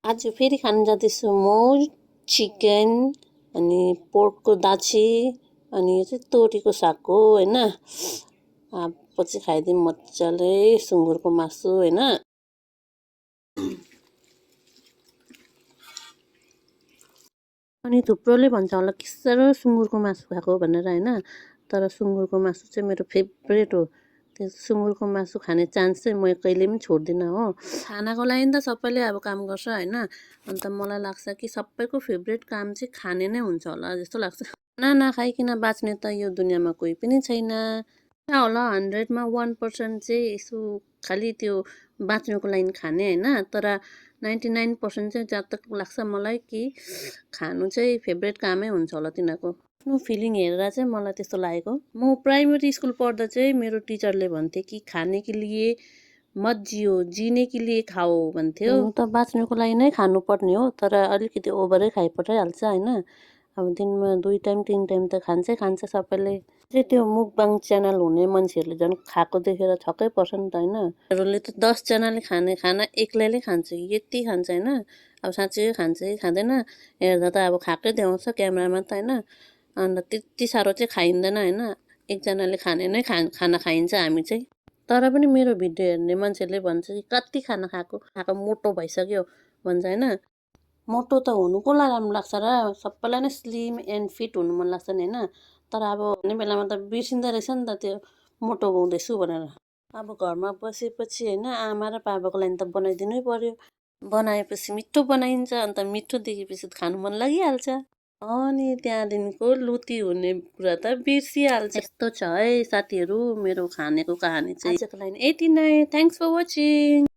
आज फेरि खान जाँदैछु म चिकन अनि पोर्कको दाछी अनि यो चाहिँ तोरीको साग हो होइन। पछि खाइदिउँ मजाले सुँगुरको मासु होइन। अनि थुप्रोले भन्छ होला के साह्रो सुँगुरको मासु खाएको भनेर होइन, तर सुँगुरको मासु चाहिँ मेरो फेभरेट हो। त्यो सुँगुरको मासु खाने चान्स चाहिँ म कहिले पनि छोड्दिनँ हो। खानाको लागि त सबैले अब काम गर्छ होइन, अन्त मलाई लाग्छ कि सबैको फेभरेट काम चाहिँ खाने नै हुन्छ होला जस्तो लाग्छ। खाना नखाइकन बाँच्ने त यो दुनियाँमा कोही पनि छैन होला। 100मा 1% चाहिँ यसो खालि त्यो बाँच्नुको लागि खाने होइन, तर 99% चाहिँ जहाँ तक लाग्छ मलाई कि खानु चाहिँ फेभरेट कामै हुन्छ होला तिनीहरूको। आफ्नो फिलिङ हेरेर चाहिँ मलाई त्यस्तो लागेको। म प्राइमेरी स्कुल पढ्दा चाहिँ मेरो टिचरले भन्थे कि खाने के लिए मत जियो, जीने के लिए खाओ भन्थ्यो। त बाँच्नुको लागि नै खानुपर्ने हो, तर अलिकति ओभरै खाइपठाइहाल्छ होइन। अब दिनमा 2 टाइम 3 टाइम त खान्छ सबैले। चाहिँ त्यो मुकबाङ च्यानल हुने मान्छेहरूले झन् खाएको देखेर छक्कै पर्छ नि त होइन। उनीहरूले त 10जनाले खाने खाना एक्लैले खान्छ कि यति खान्छ होइन। अब साँच्चै खान्छ कि खाँदैन हेर्दा त अब खाएकै देखाउँछ क्यामेरामा त होइन। अन्त त्यति साह्रो चाहिँ खाइँदैन होइन, एकजनाले खाने नै खाना खाइन्छ हामी चाहिँ। तर पनि मेरो भिडियो हेर्ने मान्छेले भन्छ कि कति खाना खाएको मोटो भइसक्यो भन्छ होइन। मोटो त हुनु कसलाई राम्रो लाग्छ र, सबैलाई नै स्लिम एन्ड फिट हुनु मन लाग्छ नि होइन। तर अब भन्ने बेलामा त बिर्सिँदो रहेछ नि त त्यो मोटो हुँदैछु भनेर। अब घरमा बसेपछि होइन आमा र बाबाको लागि त बनाइदिनै पर्यो। बनाएपछि मिठो बनाइन्छ, अन्त मिठो देखेपछि त खानु मन लागिहाल्छ। अनि त्यहाँदेखिको लुती हुने कुरा त बिर्सिहाल्छ। यस्तो छ है साथीहरू मेरो खानेको कहानी चाहिँ। आजको लागि यति नै। Thanks for watching.